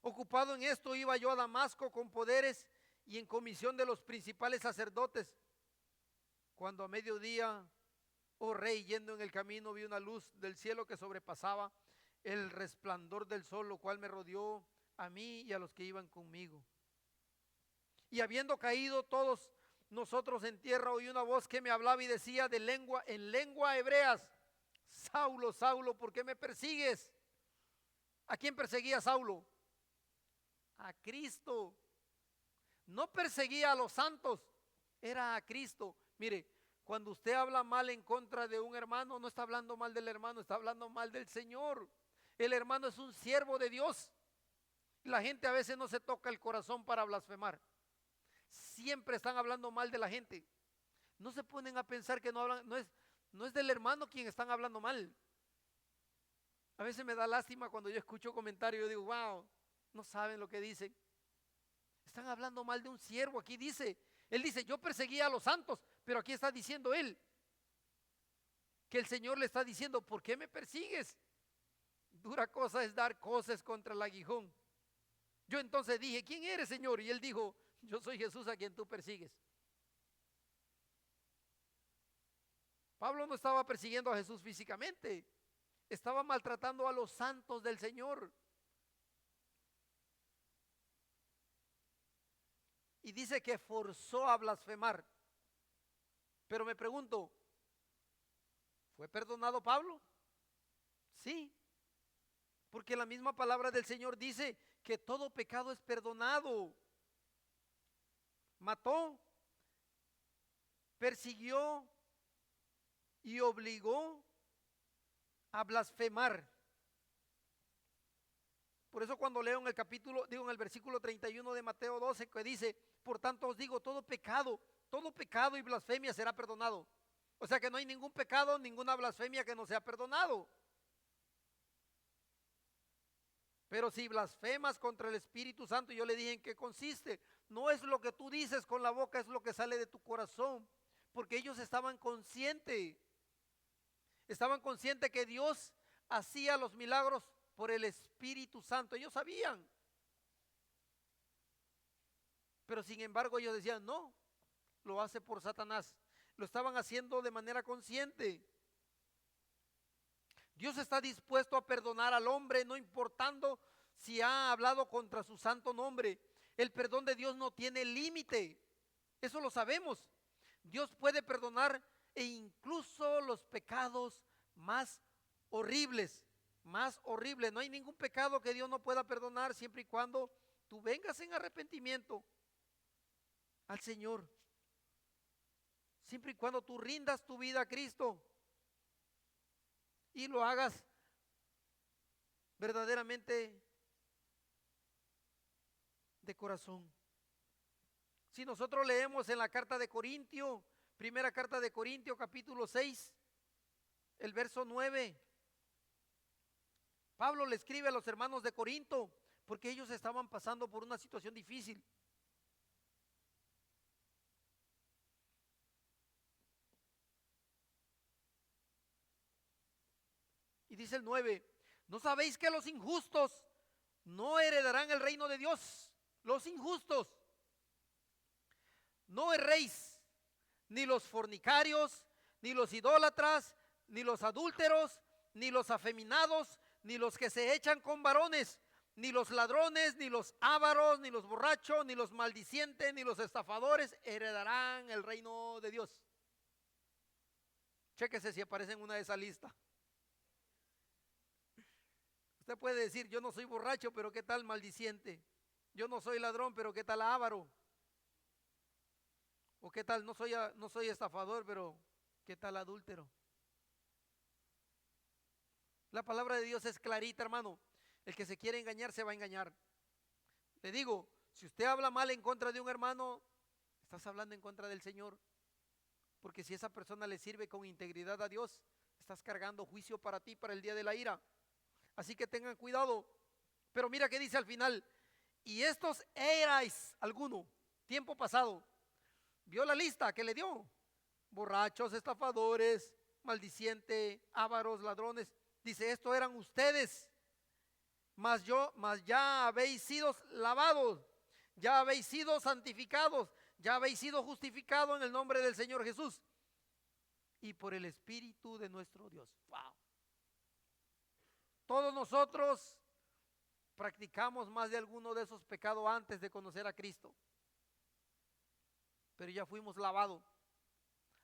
S1: Ocupado en esto, iba yo a Damasco con poderes y en comisión de los principales sacerdotes. Cuando a mediodía, oh rey, yendo en el camino, vi una luz del cielo que sobrepasaba el resplandor del sol, lo cual me rodeó a mí y a los que iban conmigo. Y habiendo caído todos nosotros en tierra, oí una voz que me hablaba y decía en lengua hebreas, Saulo, Saulo, ¿por qué me persigues? ¿A quién perseguía Saulo? A Cristo. No perseguía a los santos, era a Cristo. Mire, cuando usted habla mal en contra de un hermano, no está hablando mal del hermano, está hablando mal del Señor. El hermano es un siervo de Dios. La gente a veces no se toca el corazón para blasfemar. Siempre están hablando mal de la gente. No se ponen a pensar que no hablan, no es del hermano quien están hablando mal. A veces me da lástima cuando yo escucho comentarios, yo digo, wow, no saben lo que dicen. Están hablando mal de un siervo. Aquí dice, él dice, yo perseguía a los santos, pero aquí está diciendo él, que el Señor le está diciendo, ¿por qué me persigues? Dura cosa es dar cosas contra el aguijón. Yo entonces dije, ¿quién eres, Señor? Y él dijo, yo soy Jesús a quien tú persigues. Pablo no estaba persiguiendo a Jesús físicamente, estaba maltratando a los santos del Señor. Y dice que forzó a blasfemar. Pero me pregunto, ¿fue perdonado Pablo? Sí, porque la misma palabra del Señor dice que todo pecado es perdonado. Mató, persiguió y obligó a blasfemar. Por eso cuando leo en el capítulo, en el versículo 31 de Mateo 12, que dice, por tanto os digo, todo pecado y blasfemia será perdonado. O sea que no hay ningún pecado, ninguna blasfemia que no sea perdonado. Pero si blasfemas contra el Espíritu Santo, yo le dije en qué consiste. No es lo que tú dices con la boca, es lo que sale de tu corazón. Porque ellos estaban conscientes que Dios hacía los milagros por el Espíritu Santo. Ellos sabían. Pero sin embargo ellos decían, no, lo hace por Satanás. Lo estaban haciendo de manera consciente. Dios está dispuesto a perdonar al hombre, no importando si ha hablado contra su santo nombre. El perdón de Dios no tiene límite. Eso lo sabemos. Dios puede perdonar e incluso los pecados más horribles. Más horribles. No hay ningún pecado que Dios no pueda perdonar siempre y cuando tú vengas en arrepentimiento al Señor. Siempre y cuando tú rindas tu vida a Cristo y lo hagas verdaderamente de corazón. Si nosotros leemos en la carta de Corintio, primera carta de Corintio, capítulo 6, el verso 9, Pablo le escribe a los hermanos de Corinto porque ellos estaban pasando por una situación difícil. Y dice el 9, ¿no sabéis que los injustos no heredarán el reino de Dios? Los injustos. No erréis, ni los fornicarios, ni los idólatras, ni los adúlteros, ni los afeminados, ni los que se echan con varones, ni los ladrones, ni los ávaros, ni los borrachos, ni los maldicientes, ni los estafadores heredarán el reino de Dios. Chéquese si aparece en una de esa lista. Usted puede decir, yo no soy borracho, pero ¿qué tal maldiciente? Yo no soy ladrón, pero ¿qué tal avaro? ¿O qué tal? No soy estafador, pero ¿qué tal adúltero? La palabra de Dios es clarita, hermano. El que se quiere engañar se va a engañar. Le digo, si usted habla mal en contra de un hermano, estás hablando en contra del Señor. Porque si esa persona le sirve con integridad a Dios, estás cargando juicio para ti, para el día de la ira. Así que tengan cuidado. Pero mira qué dice al final. Y estos erais alguno, tiempo pasado. ¿Vio la lista que le dio? Borrachos, estafadores, maldicientes, ávaros, ladrones. Dice, esto eran ustedes. Mas ya habéis sido lavados, ya habéis sido santificados, ya habéis sido justificados en el nombre del Señor Jesús y por el Espíritu de nuestro Dios. Wow. Todos nosotros practicamos más de alguno de esos pecados antes de conocer a Cristo, pero ya fuimos lavados.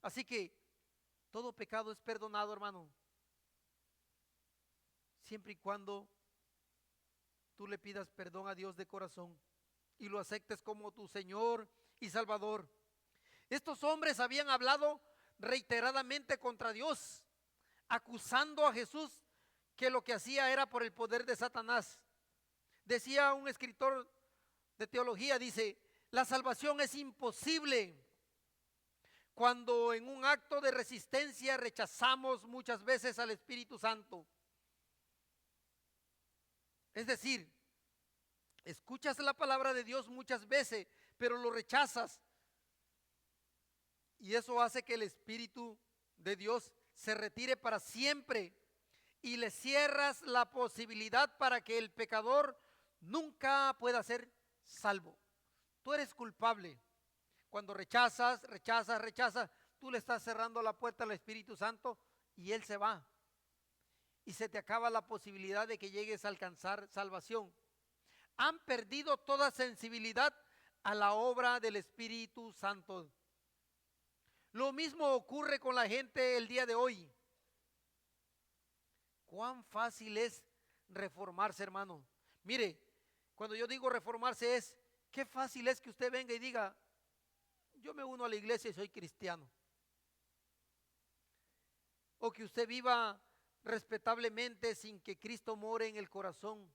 S1: Así que todo pecado es perdonado, hermano, siempre y cuando tú le pidas perdón a Dios de corazón y lo aceptes como tu Señor y Salvador. Estos hombres habían hablado reiteradamente contra Dios, acusando a Jesús que lo que hacía era por el poder de Satanás. Decía un escritor de teología, dice, la salvación es imposible cuando en un acto de resistencia rechazamos muchas veces al Espíritu Santo. Es decir, escuchas la palabra de Dios muchas veces, pero lo rechazas. Y eso hace que el Espíritu de Dios se retire para siempre. Y le cierras la posibilidad para que el pecador nunca pueda ser salvo. Tú eres culpable. Cuando rechazas, tú le estás cerrando la puerta al Espíritu Santo y Él se va. Y se te acaba la posibilidad de que llegues a alcanzar salvación. Han perdido toda sensibilidad a la obra del Espíritu Santo. Lo mismo ocurre con la gente el día de hoy. Cuán fácil es reformarse, hermano. Mire, cuando yo digo reformarse es, qué fácil es que usted venga y diga, yo me uno a la iglesia y soy cristiano. O que usted viva respetablemente sin que Cristo more en el corazón,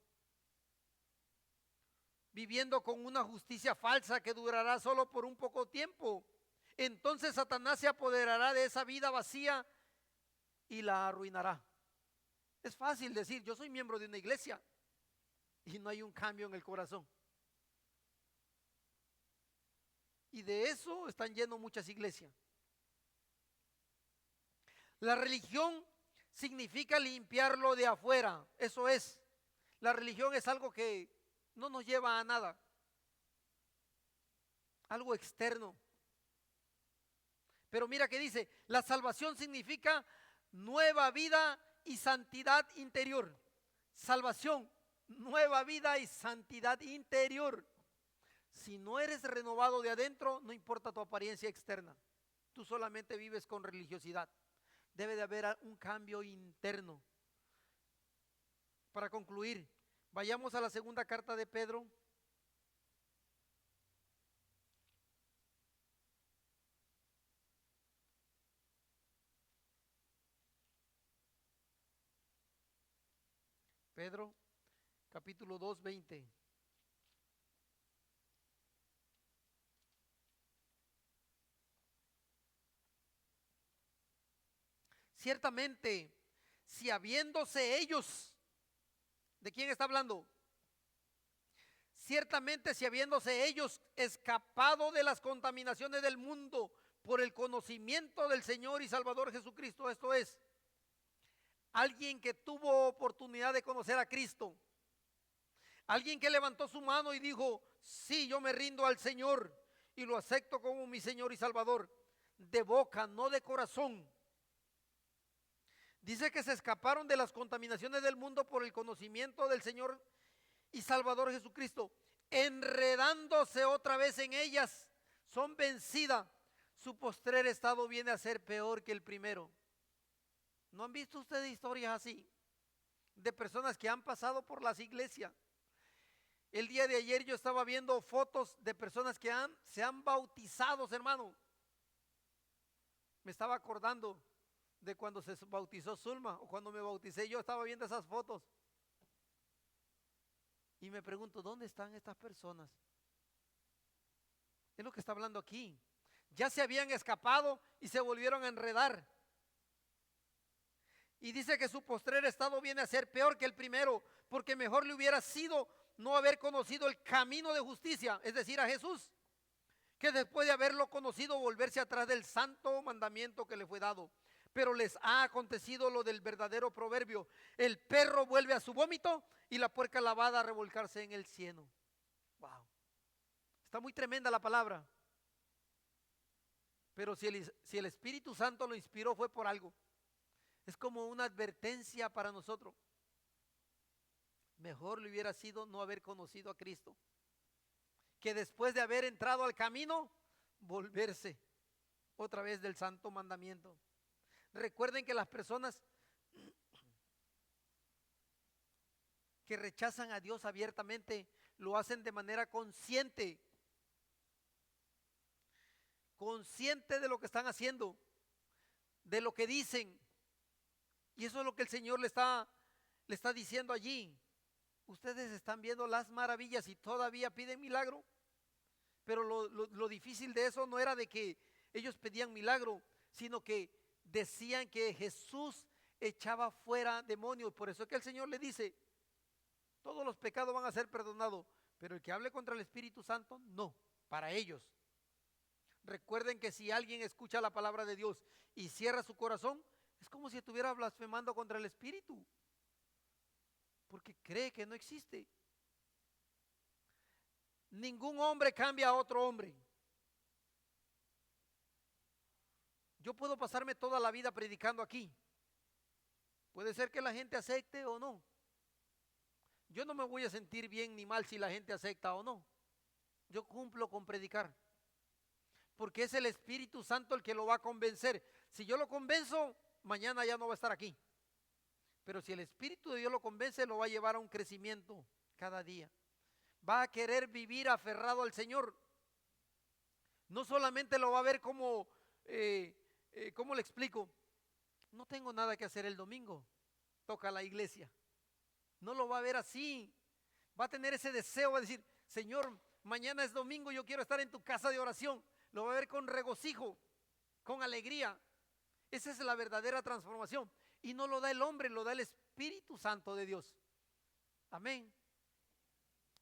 S1: viviendo con una justicia falsa que durará solo por un poco tiempo. Entonces Satanás se apoderará de esa vida vacía y la arruinará. Es fácil decir, yo soy miembro de una iglesia y no hay un cambio en el corazón. Y de eso están llenos muchas iglesias. La religión significa limpiarlo de afuera, eso es. La religión es algo que no nos lleva a nada, algo externo. Pero mira que dice, la salvación significa nueva vida y santidad interior. Salvación, nueva vida y santidad interior. Si no eres renovado de adentro, no importa tu apariencia externa. Tú solamente vives con religiosidad. Debe de haber un cambio interno. Para concluir, vayamos a la segunda carta de Pedro. Pedro, capítulo 2, 20. Ciertamente, si habiéndose ellos ¿De quién está hablando? Ciertamente, si habiéndose ellos escapado de las contaminaciones del mundo por el conocimiento del Señor y Salvador Jesucristo, esto es, alguien que tuvo oportunidad de conocer a Cristo, alguien que levantó su mano y dijo, sí, yo me rindo al Señor y lo acepto como mi Señor y Salvador, de boca, no de corazón. Dice que se escaparon de las contaminaciones del mundo por el conocimiento del Señor y Salvador Jesucristo, enredándose otra vez en ellas, son vencidas. Su postrer estado viene a ser peor que el primero. ¿No han visto ustedes historias así? De personas que han pasado por las iglesias. El día de ayer yo estaba viendo fotos de personas que se han bautizado, hermano. Me estaba acordando de cuando se bautizó Zulma o cuando me bauticé yo, estaba viendo esas fotos. Y me pregunto, ¿dónde están estas personas? Es lo que está hablando aquí. Ya se habían escapado y se volvieron a enredar. Y dice que su postrer estado viene a ser peor que el primero, porque mejor le hubiera sido no haber conocido el camino de justicia, es decir, a Jesús, que después de haberlo conocido volverse atrás del santo mandamiento que le fue dado. Pero les ha acontecido lo del verdadero proverbio: el perro vuelve a su vómito y la puerca lavada a revolcarse en el cieno. Wow, está muy tremenda la palabra. Pero si el Espíritu Santo lo inspiró, fue por algo. Es como una advertencia para nosotros. Mejor le hubiera sido no haber conocido a Cristo, que después de haber entrado al camino, volverse otra vez del santo mandamiento. Recuerden que las personas que rechazan a Dios abiertamente lo hacen de manera consciente, consciente de lo que están haciendo, de lo que dicen. Y eso es lo que el Señor le está diciendo allí. Ustedes están viendo las maravillas y todavía piden milagro. Pero lo difícil de eso no era de que ellos pedían milagro, sino que decían que Jesús echaba fuera demonios. Por eso es que el Señor le dice, todos los pecados van a ser perdonados, pero el que hable contra el Espíritu Santo, no, para ellos. Recuerden que si alguien escucha la palabra de Dios y cierra su corazón, es como si estuviera blasfemando contra el Espíritu, porque cree que no existe. Ningún hombre cambia a otro hombre. Yo puedo pasarme toda la vida predicando aquí. Puede ser que la gente acepte o no. Yo no me voy a sentir bien ni mal si la gente acepta o no. Yo cumplo con predicar, porque es el Espíritu Santo el que lo va a convencer. Si yo lo convenzo, mañana ya no va a estar aquí. Pero si el Espíritu de Dios lo convence, lo va a llevar a un crecimiento cada día. Va a querer vivir aferrado al Señor. No solamente lo va a ver como, ¿cómo le explico? No tengo nada que hacer el domingo, toca la iglesia. No lo va a ver así. Va a tener ese deseo, va a decir, Señor, mañana es domingo, yo quiero estar en tu casa de oración. Lo va a ver con regocijo, con alegría. Esa es la verdadera transformación. Y no lo da el hombre, lo da el Espíritu Santo de Dios. Amén.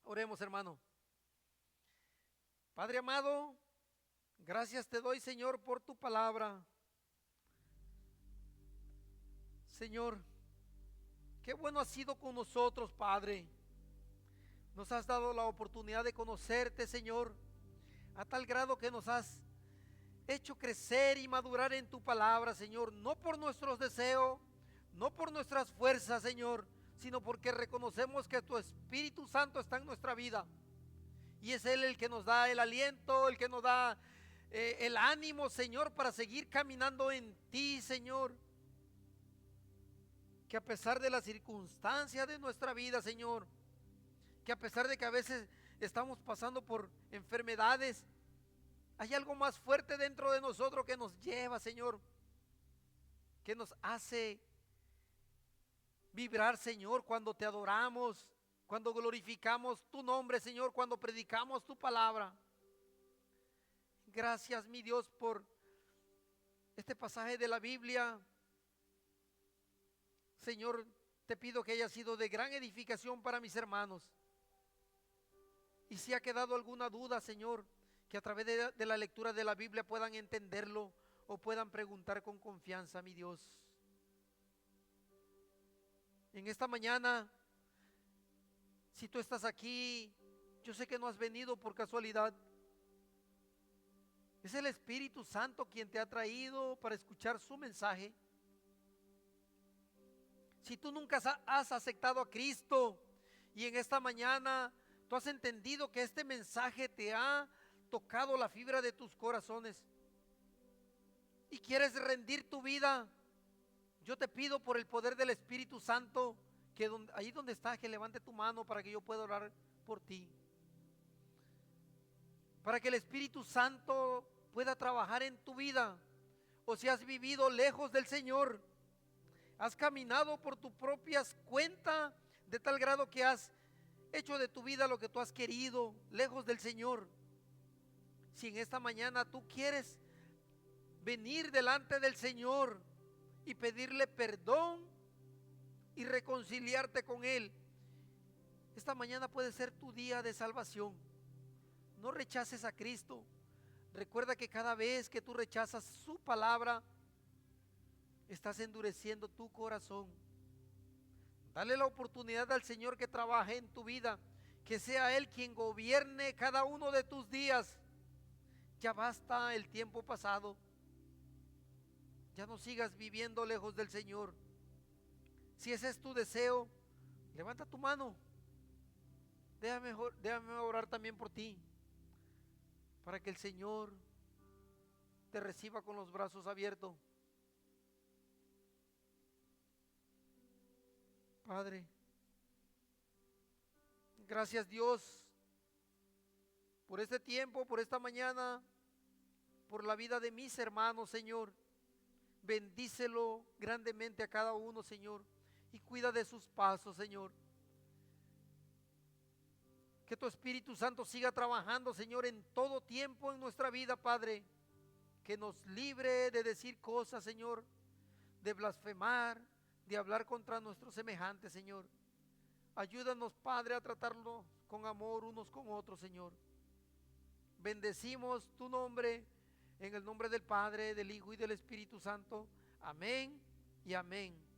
S1: Oremos, hermano. Padre amado, gracias te doy, Señor, por tu palabra. Señor, qué bueno has sido con nosotros, Padre. Nos has dado la oportunidad de conocerte, Señor, a tal grado que nos has hecho crecer y madurar en tu palabra, Señor, no por nuestros deseos, no por nuestras fuerzas, Señor, sino porque reconocemos que tu Espíritu Santo está en nuestra vida. Y es Él el que nos da el aliento, el que nos da el ánimo, Señor, para seguir caminando en ti, Señor. Que a pesar de las circunstancias de nuestra vida, Señor, que a pesar de que a veces estamos pasando por enfermedades, hay algo más fuerte dentro de nosotros que nos lleva, Señor, que nos hace vibrar, Señor, cuando te adoramos, cuando glorificamos tu nombre, Señor, cuando predicamos tu palabra. Gracias, mi Dios, por este pasaje de la Biblia. Señor, Te pido que haya sido de gran edificación para mis hermanos. Y si ha quedado alguna duda, Señor, que a través de la lectura de la Biblia puedan entenderlo o puedan preguntar con confianza, mi Dios. En esta mañana, si tú estás aquí, yo sé que no has venido por casualidad. Es el Espíritu Santo quien te ha traído para escuchar su mensaje. Si tú nunca has aceptado a Cristo y en esta mañana tú has entendido que este mensaje te ha tocado la fibra de tus corazones y quieres rendir tu vida, yo te pido por el poder del Espíritu Santo que ahí donde estás, que levante tu mano para que yo pueda orar por ti. Para que el Espíritu Santo pueda trabajar en tu vida. O si has vivido lejos del Señor, has caminado por tus propias cuentas de tal grado que has hecho de tu vida lo que tú has querido, lejos del Señor. Si en esta mañana tú quieres venir delante del Señor y pedirle perdón y reconciliarte con Él, esta mañana puede ser tu día de salvación. No rechaces a Cristo. Recuerda que cada vez que tú rechazas su palabra, estás endureciendo tu corazón. Dale la oportunidad al Señor que trabaje en tu vida, que sea Él quien gobierne cada uno de tus días. Ya basta el tiempo pasado. Ya no sigas viviendo lejos del Señor. Si ese es tu deseo, levanta tu mano. Déjame orar también por ti, para que el Señor te reciba con los brazos abiertos. Padre, gracias Dios por este tiempo, por esta mañana, por la vida de mis hermanos, Señor. Bendícelo grandemente a cada uno, Señor, y cuida de sus pasos, Señor. Que tu Espíritu Santo siga trabajando, Señor, en todo tiempo en nuestra vida, Padre. Que nos libre de decir cosas, Señor, de blasfemar, de hablar contra nuestros semejantes, Señor. Ayúdanos, Padre, a tratarlo con amor unos con otros, Señor. Bendecimos tu nombre en el nombre del Padre, del Hijo y del Espíritu Santo. Amén y amén.